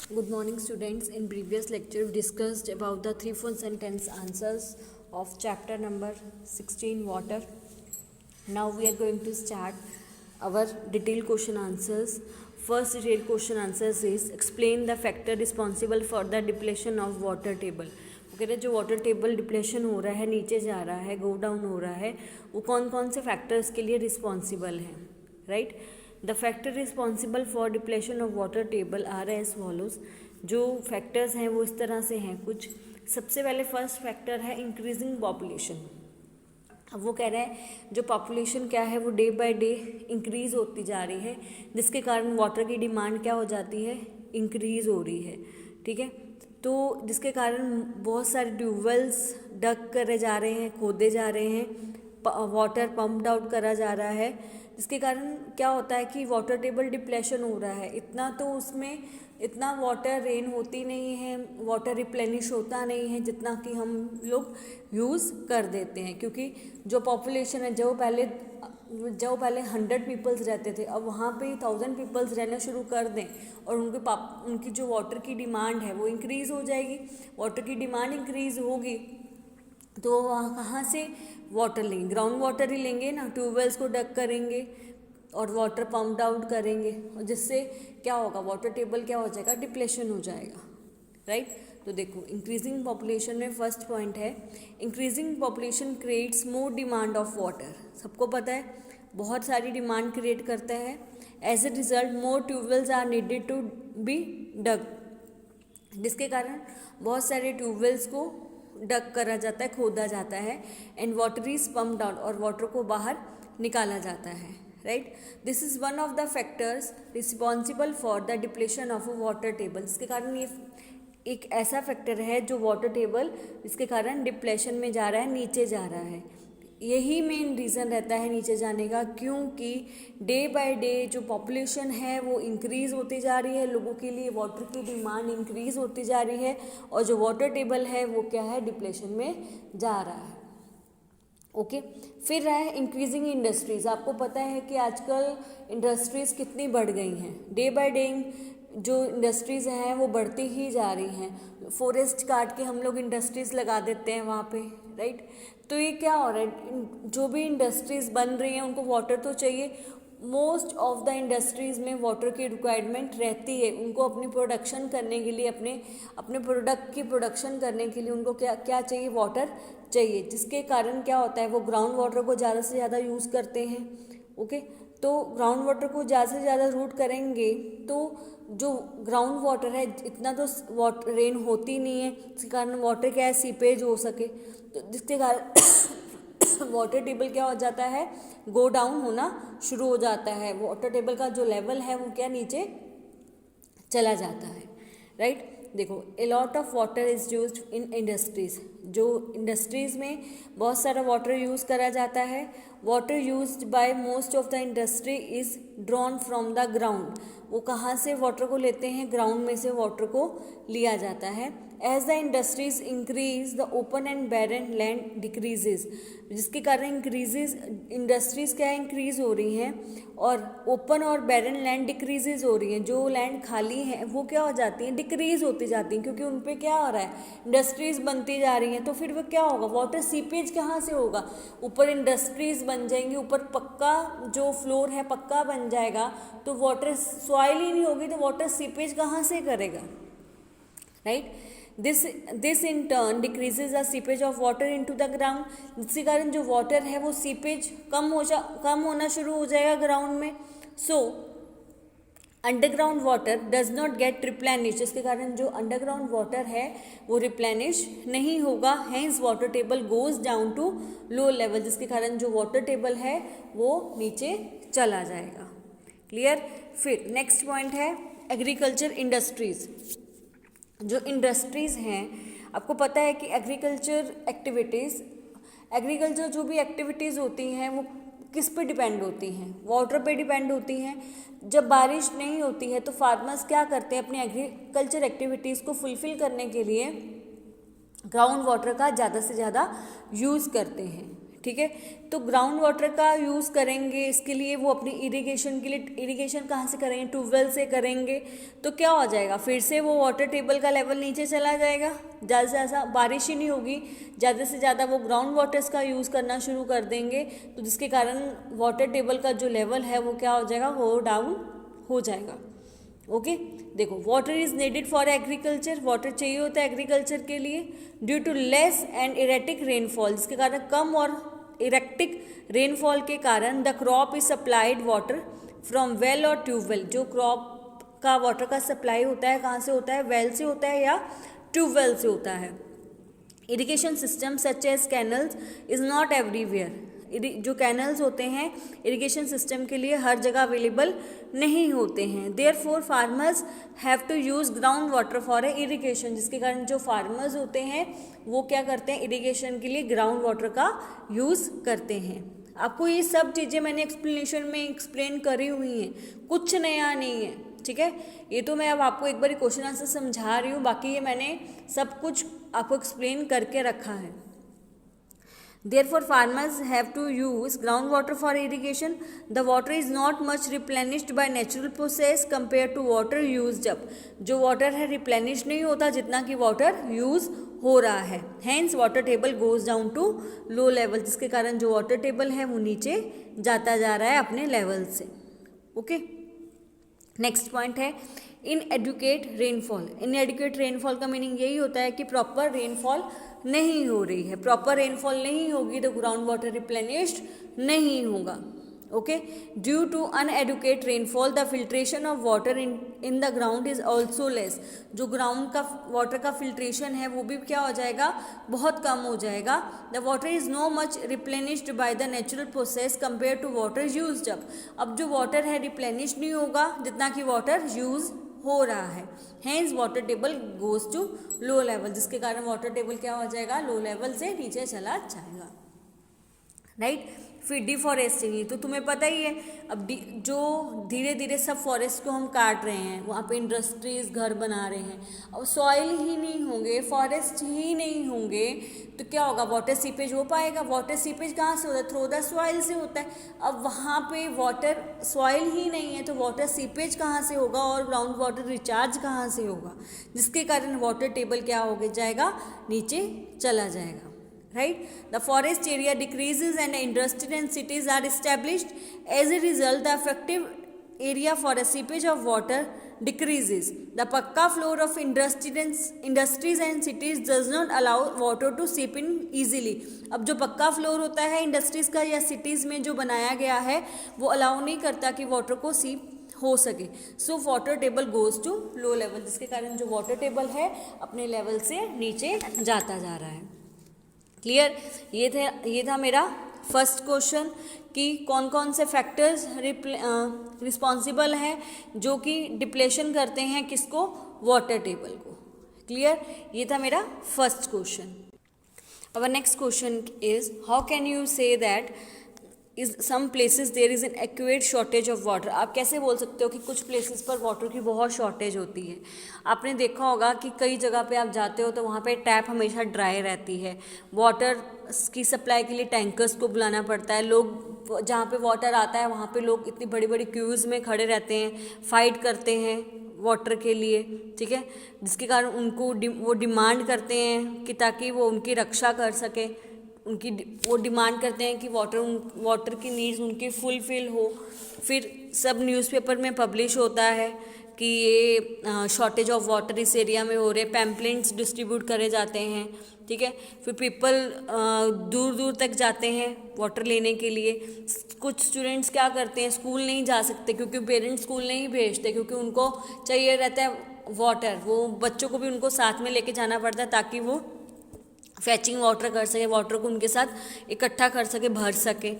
Good morning, students. In previous lecture, we discussed about the 3-4 sentence answers of chapter number 16, water. Now we are going to start our detailed question answers. First detailed question answers is explain the factor responsible for the depletion of water table. वो कह रहे जो water table depletion हो रहा है, नीचे जा रहा है, गो डाउन हो रहा है, वो कौन कौन से फैक्टर्स के लिए रिस्पॉन्सिबल हैं, right. The factor responsible for depletion of water table are as follows. जो फैक्टर्स हैं वो इस तरह से हैं कुछ. सबसे पहले फर्स्ट फैक्टर है इंक्रीजिंग पॉपुलेशन. अब वो कह रहे हैं जो पॉपुलेशन क्या है वो डे बाय डे इंक्रीज़ होती जा रही है, जिसके कारण वाटर की डिमांड क्या हो जाती है, इंक्रीज़ हो रही है. ठीक है, तो जिसके कारण बहुत सारे ट्यूबवेल्स डग करे जा रहे हैं, खोदे जा रहे हैं, वाटर पम्प्ड आउट करा जा रहा है, जिसके कारण क्या होता है कि वाटर टेबल डिप्लेशन हो रहा है. इतना तो उसमें इतना वाटर रेन होती नहीं है, वाटर रिप्लेनिश होता नहीं है जितना कि हम लोग यूज़ कर देते हैं. क्योंकि जो पॉपुलेशन है, जो पहले 100 पीपल्स रहते थे, अब वहाँ पे 1000 पीपल्स रहना शुरू कर दें और उनकी जो वाटर की डिमांड है वो इंक्रीज़ हो जाएगी. वाटर की डिमांड इंक्रीज़ होगी तो वहाँ कहाँ से वाटर लेंगे, ग्राउंड वाटर ही लेंगे ना. ट्यूबवेल्स को डग करेंगे और वाटर पम्प्ड आउट करेंगे, और जिससे क्या होगा, वाटर टेबल क्या हो जाएगा, डिप्लेशन हो जाएगा, राइट. तो देखो इंक्रीजिंग पॉपुलेशन में फर्स्ट पॉइंट है increasing population creates more demand of water. सबको पता है बहुत सारी डिमांड क्रिएट करता है. As a result more tubewells are needed to be dug, जिसके कारण बहुत सारे ट्यूबवेल्स को डग करा जाता है, खोदा जाता है, and water is pumped out, और वाटर को बाहर निकाला जाता है, right. This is one of the factors responsible for the depletion of a water table. इसके कारण ये एक ऐसा फैक्टर है जो वाटर टेबल इसके कारण डिप्लेशन में जा रहा है, नीचे जा रहा है. यही मेन रीज़न रहता है नीचे जाने का, क्योंकि डे बाय डे जो पॉपुलेशन है वो इंक्रीज़ होती जा रही है, लोगों के लिए वाटर की डिमांड इंक्रीज़ होती जा रही है, और जो वाटर टेबल है वो क्या है, डिप्लेशन में जा रहा है. ओके. फिर रहा है इंक्रीजिंग इंडस्ट्रीज़. आपको पता है कि आजकल इंडस्ट्रीज़ कितनी बढ़ गई हैं, डे बाय डे जो इंडस्ट्रीज़ हैं वो बढ़ती ही जा रही हैं. फॉरेस्ट काट के हम लोग इंडस्ट्रीज़ लगा देते हैं वहाँ पे, राइट. तो ये क्या हो रहा है, जो भी इंडस्ट्रीज़ बन रही हैं उनको वाटर तो चाहिए. मोस्ट ऑफ द इंडस्ट्रीज़ में वाटर की रिक्वायरमेंट रहती है. उनको अपनी प्रोडक्शन करने के लिए, अपने प्रोडक्ट की प्रोडक्शन करने के लिए उनको क्या चाहिए, वाटर चाहिए. जिसके कारण क्या होता है, वो ग्राउंड वाटर को ज़्यादा से ज़्यादा यूज़ करते हैं. ओके. तो ग्राउंड वाटर को ज़्यादा से ज़्यादा रूट करेंगे तो जो ग्राउंड वाटर है, इतना तो वाटर रेन होती नहीं है, जिसके कारण वाटर क्या है, सीपेज हो सके, तो जिसके कारण वाटर टेबल क्या हो जाता है, गो डाउन होना शुरू हो जाता है. वाटर टेबल का जो लेवल है वो क्या, नीचे चला जाता है, राइट. देखो a lot of water is used in industries. जो इंडस्ट्रीज़ में बहुत सारा वाटर यूज़ करा जाता है. Water used by most of the industry is drawn from the ground. वो कहाँ से वाटर को लेते हैं, ग्राउंड में से वाटर को लिया जाता है. As the industries increase the open and barren land decreases, जिसके कारण इंडस्ट्रीज़ क्या इंक्रीज़ हो रही हैं, और ओपन और बैरन लैंड डिक्रीजेज हो रही हैं. जो लैंड खाली हैं वो क्या हो जाती हैं, डिक्रीज़ होती जाती हैं, क्योंकि उन पे क्या हो रहा है, इंडस्ट्रीज़ बनती जा रही हैं. तो फिर वो क्या होगा, वाटर सीपेज कहाँ से होगा, ऊपर इंडस्ट्रीज़ बन जाएंगी, ऊपर पक्का जो फ्लोर है पक्का बन जाएगा, तो वाटर सॉइल ही नहीं होगी, तो वाटर सीपेज कहाँ से करेगा, right. This in turn decreases the seepage of water into the ground. जिसके कारण जो वाटर है वो सीपेज कम होना शुरू हो जाएगा ग्राउंड में. So underground water does not get replenish, जिसके कारण जो अंडरग्राउंड वाटर है वो रिप्लेनिश नहीं होगा. Hence water table goes down to low level, जिसके कारण जो वाटर टेबल है वो नीचे चला जाएगा. क्लियर. फिर नेक्स्ट पॉइंट है एग्रीकल्चर इंडस्ट्रीज़. जो इंडस्ट्रीज़ हैं, आपको पता है कि एग्रीकल्चर जो भी एक्टिविटीज़ होती हैं वो किस पे डिपेंड होती हैं, वाटर पे डिपेंड होती हैं. जब बारिश नहीं होती है तो फार्मर्स क्या करते हैं, अपनी एग्रीकल्चर एक्टिविटीज़ को फुलफ़िल करने के लिए ग्राउंड वाटर का ज़्यादा से ज़्यादा यूज़ करते हैं. ठीक है। तो ग्राउंड वाटर का यूज़ करेंगे, इसके लिए वो अपनी इरिगेशन के लिए, इरिगेशन कहाँ से करेंगे, ट्यूबवेल से करेंगे, तो क्या हो जाएगा, फिर से वो वाटर टेबल का लेवल नीचे चला जाएगा, ज़्यादा से ज़्यादा बारिश ही नहीं होगी, ज़्यादा से ज़्यादा वो ग्राउंड वाटर्स का यूज़ करना शुरू कर देंगे, तो जिसके कारण वाटर टेबल का जो लेवल है वो क्या हो जाएगा, वो डाउन हो जाएगा। ओके देखो, water is needed for agriculture, water चाहिए होता है एग्रीकल्चर के लिए, due to less and erratic rainfall, जिसके कारण कम और इरेक्टिक रेनफॉल के कारण the crop is supplied water from well और ट्यूबवेल, जो क्रॉप का वाटर का सप्लाई होता है कहाँ से होता है, वेल से होता है या ट्यूबवेल से होता है। Irrigation system such as canals is not everywhere, जो कैनल्स होते हैं इरिगेशन सिस्टम के लिए हर जगह अवेलेबल नहीं होते हैं। Therefore farmers have to use ground water for a irrigation, जिसके कारण जो फार्मर्स होते हैं वो क्या करते हैं, इरिगेशन के लिए ग्राउंड वाटर का यूज़ करते हैं। आपको ये सब चीज़ें मैंने एक्सप्लेनेशन में एक्सप्लेन करी हुई हैं, कुछ नया नहीं है, ठीक है। ये तो मैं अब आपको एक बार क्वेश्चन आंसर समझा रही हूँ, बाकी ये मैंने सब कुछ आपको एक्सप्लेन करके रखा है। Therefore, farmers have to use groundwater for irrigation. The water is not much replenished by natural process compared to water used up. जो water है replenish नहीं होता जितना कि water use हो रहा है। Hence, water table goes down to low level, जिसके कारण जो water table है वो नीचे जाता जा रहा है अपने level से। Okay? नेक्स्ट पॉइंट है इनएडुकेट रेनफॉल। इनएडुकेट रेनफॉल का मीनिंग यही होता है कि प्रॉपर रेनफॉल नहीं हो रही है, प्रॉपर रेनफॉल नहीं होगी तो ग्राउंड वाटर रिप्लेनिश्ड नहीं होगा। Okay, due to inadequate rainfall the filtration of water in the ground is also less, जो ग्राउंड का वाटर का फिल्ट्रेशन है वो भी क्या हो जाएगा, बहुत कम हो जाएगा। The water is no much replenished by the natural process compare to water used up, अब जो वाटर है रिप्लेनिश नहीं होगा जितना कि वाटर यूज हो रहा है। Hence water table goes to low level, जिसके कारण वाटर टेबल क्या हो जाएगा, लो लेवल से नीचे चला जाएगा। राइट, फिर डिफॉरेस्टिंग, तो तुम्हें पता ही है अब जो धीरे धीरे सब फॉरेस्ट को हम काट रहे हैं, वहाँ पे इंडस्ट्रीज घर बना रहे हैं, अब सॉइल ही नहीं होंगे, फॉरेस्ट ही नहीं होंगे तो क्या होगा, वाटर सीपेज हो पाएगा। वाटर सीपेज कहाँ से होता है, थ्रू द सॉइल से होता है। अब वहाँ पे वाटर सॉइल ही नहीं है तो वाटर सीपेज कहाँ से होगा और ग्राउंड वाटर रिचार्ज कहाँ से होगा, जिसके कारण वाटर टेबल क्या हो जाएगा, नीचे चला जाएगा। Right, the forest area decreases and industries and cities are established. As a result, the effective area for a seepage of water decreases. The pakka floor of industries and cities does not allow water to seep in easily. अब जो पक्का floor होता है industries का या cities में जो बनाया गया है वो अलाउ नहीं करता कि वाटर को सीप हो सके। So water table goes to low level, जिसके कारण जो वाटर टेबल है अपने लेवल से नीचे जाता जा रहा है। क्लियर, ये था मेरा फर्स्ट क्वेश्चन कि कौन कौन से फैक्टर्स रिस्पॉन्सिबल हैं जो कि डिप्लेशन करते हैं किसको, वाटर टेबल को। क्लियर, ये था मेरा first question. Our next question is how can you say that is some places there is an accurate shortage of water. आप कैसे बोल सकते हो कि कुछ प्लेसेस पर वाटर की बहुत शॉर्टेज होती है। आपने देखा होगा कि कई जगह पे आप जाते हो तो वहाँ पे टैप हमेशा ड्राई रहती है, वाटर की सप्लाई के लिए टैंकर्स को बुलाना पड़ता है, लोग जहाँ पे वाटर आता है वहाँ पे लोग इतनी बड़ी बड़ी क्यूज़ में खड़े रहते हैं, फाइट करते हैं वाटर के लिए, ठीक है, जिसके कारण उनको वो डिमांड करते हैं कि ताकि वो उनकी रक्षा कर सके, उनकी वो डिमांड करते हैं कि वाटर की नीड्स उनकी फुलफिल हो। फिर सब न्यूज़पेपर में पब्लिश होता है कि ये शॉर्टेज ऑफ वाटर इस एरिया में हो रहे, पैम्पलेट्स डिस्ट्रीब्यूट करे जाते हैं, ठीक है। फिर पीपल दूर दूर तक जाते हैं वाटर लेने के लिए। कुछ स्टूडेंट्स क्या करते हैं, स्कूल नहीं जा सकते क्योंकि पेरेंट्स स्कूल नहीं भेजते, क्योंकि उनको चाहिए रहता है वाटर, वो बच्चों को भी उनको साथ में लेके जाना पड़ता है ताकि वो फैचिंग वाटर कर सके, वाटर को उनके साथ इकट्ठा कर सके, भर सके।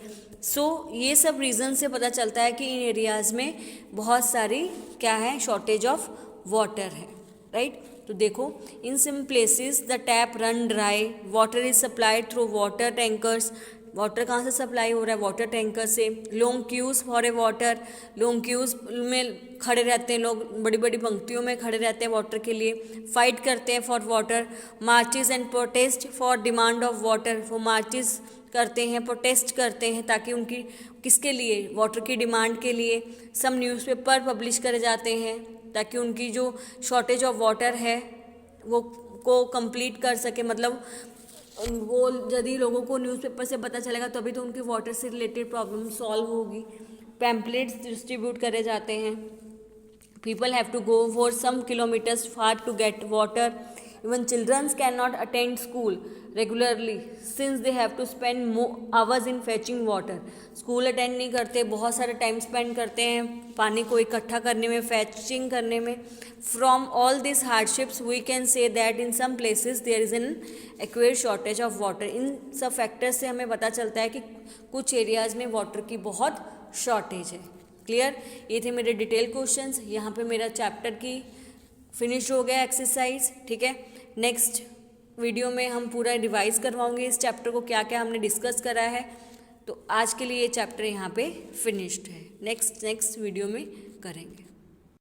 सो ये सब रीज़न से पता चलता है कि इन एरियाज़ में बहुत सारी क्या है, शॉर्टेज ऑफ वाटर है। राइट, तो देखो in some places the tap run dry, water is supplied through water tankers. Water कहाँ से सप्लाई हो रहा है, वाटर टैंकर से। Long queues for a water, long queues में खड़े रहते हैं लोग, बड़ी बड़ी पंक्तियों में खड़े रहते हैं वाटर के लिए, फाइट करते हैं for water. Marches and protest for demand of water, वो मार्चेस करते हैं, प्रोटेस्ट करते हैं, ताकि उनकी किसके लिए, वाटर की डिमांड के लिए सम न्यूज़पेपर पब्लिश करे जाते हैं, ताकि उनकी जो शॉर्टेज ऑफ वाटर है वो को कंप्लीट कर सके। मतलब वो यदि लोगों को न्यूज़पेपर से पता चलेगा तभी तो उनकी वाटर से रिलेटेड प्रॉब्लम सॉल्व होगी। पैम्पलेट्स डिस्ट्रीब्यूट करे जाते हैं। People have to go for some kilometers far to get water. Even children cannot attend school regularly since they have to spend more hours in fetching water. School attend नहीं करते, बहुत सारा time spend करते हैं पानी को इकट्ठा करने में, फैचिंग करने में. From all these hardships we can say that in some places there is an acute shortage of water. इन सब फैक्टर्स से हमें पता चलता है कि कुछ एरियाज़ में वाटर की बहुत शॉर्टेज है. क्लियर. ये थे मेरे डिटेल क्वेश्चंस. यहाँ पे मेरा चैप्टर की फिनिश हो गया एक्सरसाइज. ठीक है. नेक्स्ट वीडियो में हम पूरा रिवाइज करवाऊंगे इस चैप्टर को, क्या क्या हमने डिस्कस करा है. तो आज के लिए ये चैप्टर यहाँ पे फिनिश्ड है. नेक्स्ट वीडियो में करेंगे.